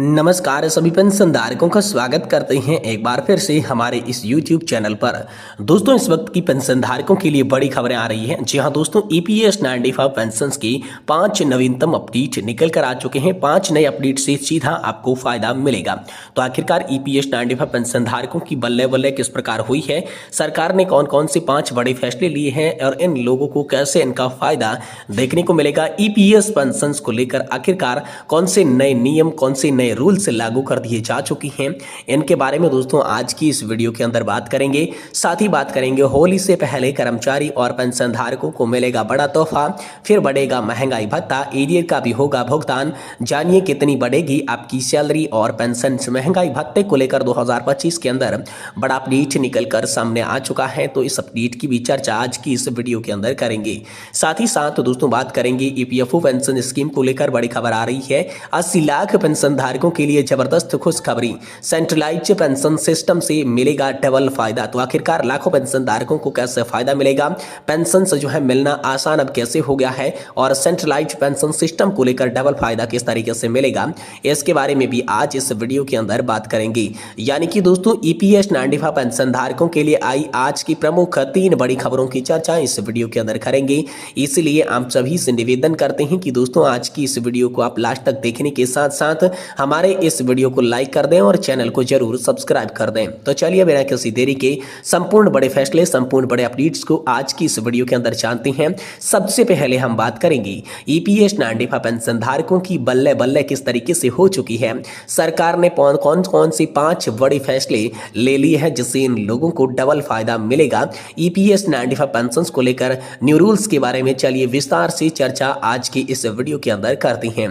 नमस्कार सभी पेंशनधारकों का स्वागत करते हैं एक बार फिर से हमारे इस YouTube चैनल पर। दोस्तों, इस वक्त की पेंशनधारकों के लिए बड़ी खबरें आ रही हैं। जी हां दोस्तों, EPS 95 पेंशन्स की 5 नवीनतम अपडेट निकल कर आ चुके हैं। 5 नए अपडेट से सीधा आपको फायदा मिलेगा। तो आखिरकार EPS 95 पेंशनधारकों की बल्ले बल्ले किस प्रकार हुई है, सरकार ने कौन कौन से 5 बड़े फैसले लिए हैं और इन लोगों को कैसे इनका फायदा देखने को मिलेगा। EPS पेंशन्स को लेकर आखिरकार कौन से नए नियम, कौन से नए रूल्स लागू कर दिए जा चुकी हैं, इनके बारे में दोस्तों आज की इस वीडियो के अंदर बात करेंगे। साथ ही बात करेंगे होली से पहले कर्मचारी और पेंशनधारकों को मिलेगा बड़ा तोहफा, फिर बढ़ेगा महंगाई भत्ता, एरियर का भी होगा भुगतान। जानिए कितनी बढ़ेगी आपकी सैलरी और पेंशन। महंगाई भत्ते को लेकर 2025 के अंदर बड़ा अपडेट निकल कर सामने आ चुका है, तो इस अपडेट की भी चर्चा आज की इस वीडियो के अंदर करेंगे। साथ ही साथ दोस्तों बात करेंगे EPFO पेंशन स्कीम को लेकर बड़ी खबर आ रही है। 80 लाख पेंशनधारकों के लिए जबरदस्त खुशखबरी, सेंट्रलाइज्ड पेंशन सिस्टम से मिलेगा डबल फायदा। तो आखिरकार लाखों पेंशन धारकों को कैसे फायदा मिलेगा, पेंशन से जो है मिलना आसान अब कैसे हो गया है, और सेंट्रलाइज्ड पेंशन सिस्टम को लेकर डबल फायदा किस तरीके से मिलेगा, इसके बारे में भी आज इस वीडियो के अंदर बात करेंगे। यानी कि दोस्तों EPS 95 पेंशन धारकों के लिए आई आज की प्रमुख 3 बड़ी खबरों की चर्चा इस वीडियो के अंदर करेंगे। इसलिए आप सभी से निवेदन करते हैं कि दोस्तों आज की इस वीडियो को आप लास्ट तक देखने के साथ साथ हमारे इस वीडियो को लाइक कर दें और चैनल को जरूर सब्सक्राइब कर दें। तो चलिए बिना किसी देरी के संपूर्ण बड़े फैसले, संपूर्ण बड़े अपडेट्स को आज की इस वीडियो के अंदर जानते हैं। सबसे पहले हम बात करेंगे EPS 95 पेंशन धारकों की बल्ले बल्ले किस तरीके से हो चुकी है। सरकार ने कौन कौन से 5 बड़े फैसले ले लिए हैं जिससे इन लोगों को डबल फायदा मिलेगा। EPS 95 पेंशन को लेकर न्यू रूल्स के बारे में चलिए विस्तार से चर्चा आज की इस वीडियो के अंदर करते हैं।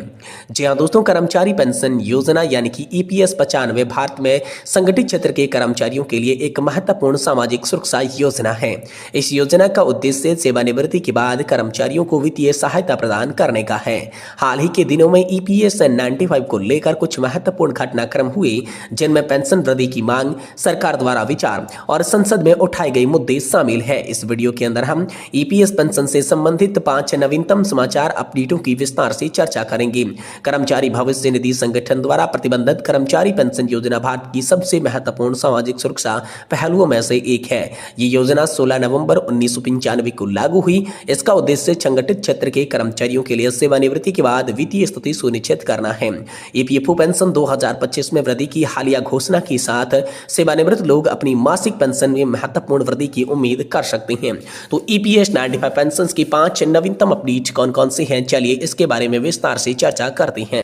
जी हाँ दोस्तों, कर्मचारी पेंशन योजना यानी कि EPS 95 भारत में संगठित क्षेत्र के कर्मचारियों के लिए एक महत्वपूर्ण सामाजिक सुरक्षा योजना है। इस योजना का उद्देश्य सेवानिवृत्ति के बाद कर्मचारियों को वित्तीय सहायता प्रदान करने का है। हाल ही के दिनों में EPS 95 को लेकर कुछ महत्वपूर्ण घटनाक्रम हुए जिनमें पेंशन वृद्धि की मांग, सरकार द्वारा विचार और संसद में उठाए गए मुद्दे शामिल है। इस वीडियो के अंदर हम EPS पेंशन से संबंधित 5 नवीनतम समाचार अपडेटों की विस्तार से चर्चा करेंगे। कर्मचारी भविष्य निधि संगठन द्वारा प्रतिबंधित कर्मचारी पेंशन योजना भारत की सबसे महत्वपूर्ण सामाजिक सुरक्षा पहलुओं में से एक है। ये योजना 16 नवंबर 1995 को लागू हुई। इसका उद्देश्य संगठित क्षेत्र के कर्मचारियों के लिए सेवानिवृत्ति के बाद वित्तीय स्थिति सुनिश्चित करना है। EPFO पेंशन 2025 में वृद्धि की हालिया घोषणा के साथ सेवानिवृत्त लोग अपनी मासिक पेंशन में महत्वपूर्ण वृद्धि की उम्मीद कर सकते हैं। तो EPS 95 पेंशन की 5 नवीनतम अपडेट कौन कौन से हैं, चलिए इसके बारे में विस्तार से चर्चा करते हैं।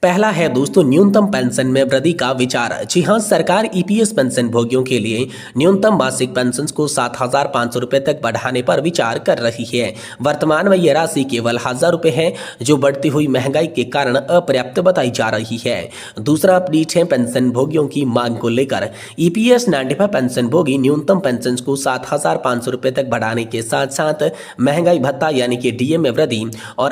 पहला है दोस्तों न्यूनतम पेंशन में वृद्धि का विचार। जी हां, सरकार EPS पेंशन भोगियों के लिए न्यूनतम मासिक पेंशन को 7,500 रुपये तक बढ़ाने पर विचार कर रही है। वर्तमान में यह राशि केवल 1,000 रुपये है, जो बढ़ती हुई महंगाई के कारण अपर्याप्त बताई जा रही है। दूसरा अपडेट है पेंशन भोगियों की मांग को लेकर। EPS 95 पेंशन भोगी न्यूनतम पेंशन को 7,500 रुपये तक बढ़ाने के साथ साथ महंगाई भत्ता यानी कि DA में वृद्धि और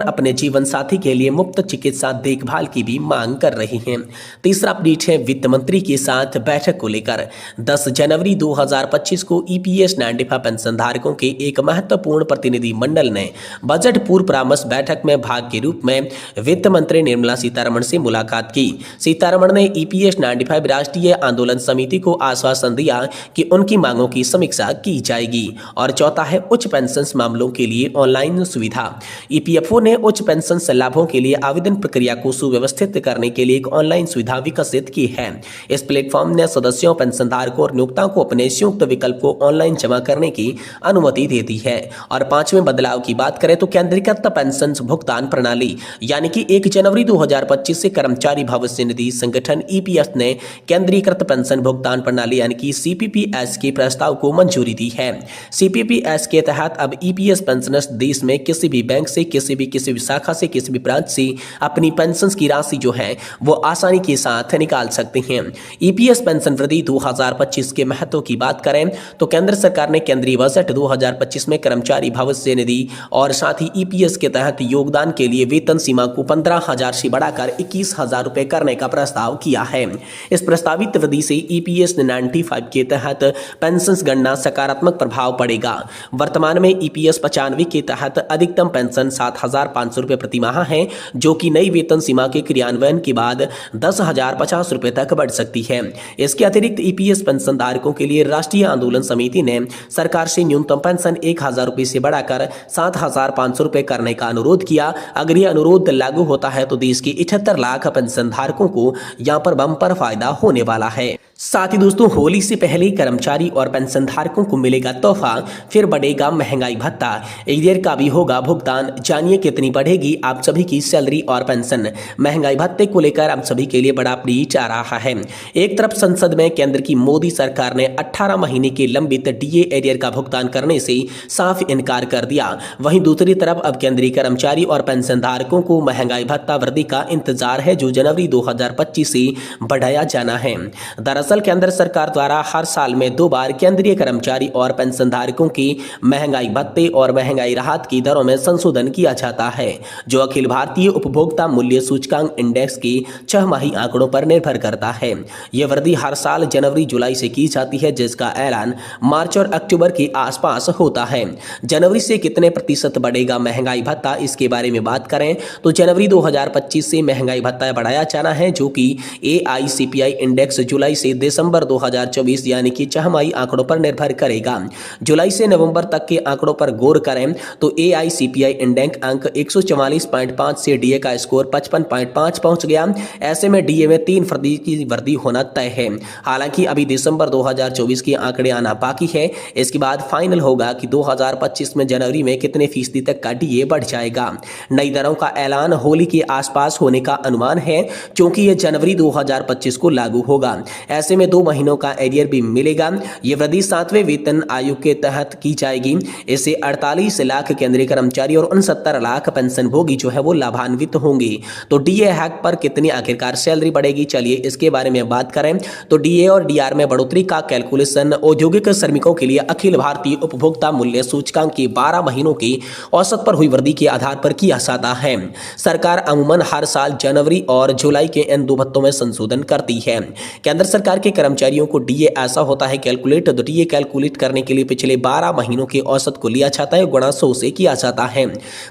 अपने जीवन साथी के लिए मुफ्त चिकित्सा देखभाल की भी मांग कर रही हैं। तीसरा अपडेट है वित्त मंत्री के साथ बैठक को लेकर। 10 जनवरी 2025 को EPS 95 पेंशन धारकों के एक महत्वपूर्ण प्रतिनिधि मंडल ने बजट पूर्व परामर्श बैठक में भाग के रूप में वित्त मंत्री निर्मला सीतारमण से मुलाकात की। सीतारमण ने EPS 95 राष्ट्रीय आंदोलन समिति को आश्वासन दिया कि उनकी मांगों की समीक्षा की जाएगी। और चौथा है उच्च पेंशन मामलों के लिए ऑनलाइन सुविधा। EPFO ने उच्च पेंशन लाभों के लिए आवेदन प्रक्रिया को सुव्यवस्थित करने के लिए एक ऑनलाइन सुविधा विकसित की है। इस प्लेटफॉर्म ने सदस्यों, पेंशनधारकों और नियोक्ताओं को अपने संयुक्त विकल्प को ऑनलाइन जमा करने की अनुमति देती है। और 5वें बदलाव की बात करें तो केंद्रीकृत पेंशन भुगतान प्रणाली यानी कि 1 जनवरी 2025 से कर्मचारी भविष्य निधि संगठन EPS ने केंद्रीकृत पेंशन भुगतान प्रणाली यानी कि CPPS के प्रस्ताव को मंजूरी दी है। CPPS के तहत अब EPS पेंशनर्स देश में किसी भी बैंक से, किसी भी शाखा से, किसी भी ब्रांच से अपनी पेंशन की राशि जो है वो आसानी के साथ निकाल सकते हैं। EPS पेंशन वृद्धि 2025 के महत्व की बात करें तो केंद्र सरकार ने केंद्रीय बजट 2025 में कर्मचारी भविष्य निधि और साथ ही EPS के तहत योगदान के लिए वेतन सीमा को 15,000 से बढ़ाकर 21,000 रुपए करने का प्रस्ताव किया है। इस प्रस्तावित वृद्धि से EPS 95 के तहत पेंशन गणना सकारात्मक प्रभाव पड़ेगा। वर्तमान में EPS 95 के तहत अधिकतम पेंशन 7,500 रुपए प्रति माह है, जो कि नई वेतन सीमा के क्रियान्वयन के बाद 10,050 रुपए तक बढ़ सकती है। इसके अतिरिक्त ईपीएस पेंशन धारकों के लिए राष्ट्रीय आंदोलन समिति ने सरकार से न्यूनतम पेंशन 1,000 रुपए से बढ़ाकर 7,500 रुपए करने का अनुरोध किया। अगर यह अनुरोध लागू होता है तो देश के 78 लाख पेंशन धारकों को यहां पर बम्पर फायदा होने वाला है। साथ ही दोस्तों, होली से पहले कर्मचारी और पेंशन धारकों को मिलेगा तोहफा, फिर बढ़ेगा महंगाई भत्ता, एरियर का भी होगा भुगतान। जानिए कितनी बढ़ेगी आप सभी की सैलरी और पेंशन। महंगाई भत्ते को लेकर आप सभी के लिए बड़ा अपडेट आ रहा है। एक तरफ संसद में केंद्र की मोदी सरकार ने 18 महीने के लंबित डीए एरियर का भुगतान करने से साफ इनकार कर दिया, वहीं दूसरी तरफ अब केंद्रीय कर्मचारी और पेंशन धारकों को महंगाई भत्ता वृद्धि का इंतजार है, जो जनवरी 2025 से बढ़ाया जाना है। दरअसल केंद्र सरकार द्वारा हर साल में 2 बार केंद्रीय कर्मचारी और पेंशन धारकों की महंगाई भत्ते और महंगाई राहत की दरों में संशोधन किया जाता है, जो अखिल भारतीय उपभोक्ता मूल्य सूचकांक इंडेक्स के 6 माही आंकड़ों पर निर्भर करता है। यह वृद्धि हर साल जनवरी जुलाई से की जाती है, जिसका ऐलान मार्च और अक्टूबर के आसपास होता है। जनवरी से कितने प्रतिशत बढ़ेगा महंगाई भत्ता, इसके बारे में बात करें तो जनवरी 2025 से महंगाई भत्ता बढ़ाया जाना है, जो कि AICPI इंडेक्स जुलाई से दिसंबर 2024 यानी कि 6 माही आंकड़ों पर निर्भर करेगा। जुलाई से नवंबर तक के आंकड़ों पर गौर करें तो AICPI इंडेक्स अंक 144.5 से डीए का स्कोर 55.5 पहुंच गया। ऐसे में डीए में 3% की वृद्धि होना तय है। हालांकि अभी दिसंबर 2024 के आंकड़े आना बाकी है। इसके बाद फाइनल होगा कि 2025 में जनवरी में कितने फीसदी तक का डीए बढ़ जाएगा। नई दरों का ऐलान होली के आसपास होने का अनुमान है, क्योंकि यह जनवरी 2025 को लागू होगा। ऐसे में 2 महीनों का एरियर भी मिलेगा। यह वृद्धि 7वें वेतन आयोग के तहत की जाएगी। इससे 48 लाख केंद्रीय कर्मचारी और 69 लाख पेंशन भोगी जो है वो लाभान्वित होंगे। तो डीए हैक पर कितनी आखिरकार सैलरी बढ़ेगी, चलिए इसके बारे में बात करें। तो डीए और डीआर में बढ़ोतरी का कैलकुलेशन औद्योगिक श्रमिकों के लिए अखिल भारतीय उपभोक्ता मूल्य सूचकांक की 12 महीनों की औसत पर हुई वृद्धि के आधार पर किया जाता है। सरकार अमूमन हर साल जनवरी और जुलाई के इन 2 भत्तों में संशोधन करती है। केंद्र सरकार के कर्मचारियों को डीए ऐसा होता है कैलकुलेट, तो डीए कैलकुलेट करने के लिए पिछले 12 महीनों के औसत को लिया जाता है, गुणा 100 से किया जाता है।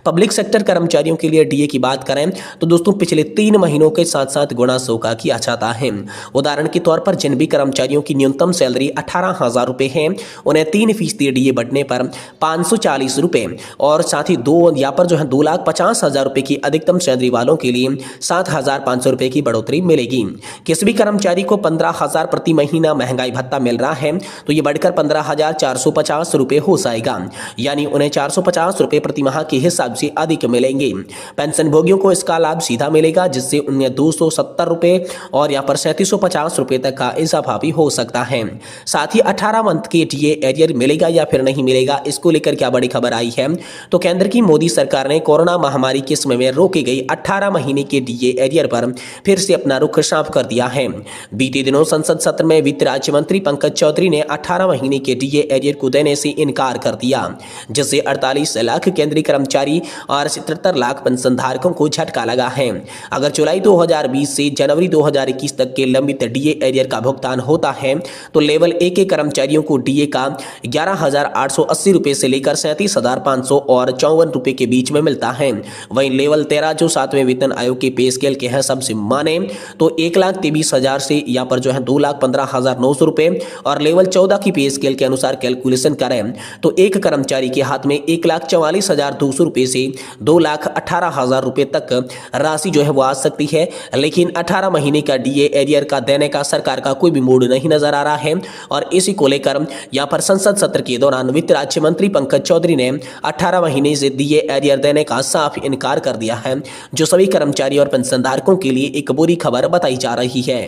पब्लिक सेक्टर कर्मचारियों के लिए डीए की बात करें तो दोस्तों पिछले 3 महीनों के साथ साथ गुणा 100 का किया जाता है। उदाहरण के तौर पर जिन भी कर्मचारियों की न्यूनतम सैलरी 18,000 रुपए है, उन्हें 3% डीए बढ़ने पर 540 रुपए और साथ ही 2,50,000 रुपए की अधिकतम सैलरी वालों के लिए 7,500 रुपए की बढ़ोतरी मिलेगी। किसी भी कर्मचारी को 15,000 प्रति महीना महंगाई भत्ता मिल रहा है तो ये बढ़कर 15,450 रुपए हो जाएगा, यानी उन्हें 450 रुपए प्रति माह के हिसाब से अधिक मिलेंगे। पेंशन भोगियों को इसका लाभ सीधा मिलेगा, जिससे उन्हें 270 रुपए और यहाँ पर 3750 रुपए तक का इजाफा भी हो सकता है। साथ ही 18 मंथ के डीए एरियर मिलेगा या फिर नहीं मिलेगा, इसको लेकर क्या बड़ी खबर आई है। तो केंद्र की मोदी सरकार ने कोरोना महामारी के समय में रोकी गई 18 महीने के डीए एरियर पर फिर से अपना रुख साफ कर दिया है। बीते दिनों संसद सत्र में वित्त राज्य मंत्री पंकज चौधरी ने 18 महीने के डीए एरियर को देने से इनकार कर दिया, जिससे 48 लाख केंद्रीय कर्मचारी और 77 लाख पेंशन धारकों को झटका लगा है। अगर जुलाई 2020 से जनवरी 2021 तक के लंबित डीए एरियर का भुगतान होता है तो लेवल 1 के कर्मचारियों को डीए का 11,880 रुपए से लेकर 37,500 और 54 रुपए के बीच में मिलता है। वहीं लेवल 13 जो 7वें वेतन आयोग के पे स्केल के हिसाब से माने तो 1,23,000 से यहाँ पर जो है 2,15,900 रुपए और लेवल 14 की पे स्केल के अनुसार कैलकुलेशन करें तो एक कर्मचारी के हाथ में 1,44,200 रुपए से 2,18,000 रुपए तक राशि जो है वो आ सकती है। लेकिन 18 महीने का डीए एरियर का देने का सरकार का कोई भी मूड नहीं नजर आ रहा है और इसी को लेकर यहाँ पर संसद सत्र के दौरान वित्त राज्य मंत्री पंकज चौधरी ने 18 महीने से डीए एरियर देने का साफ इनकार कर दिया है, जो सभी कर्मचारी और पेंशनधारकों के लिए एक बुरी खबर बताई जा रही है।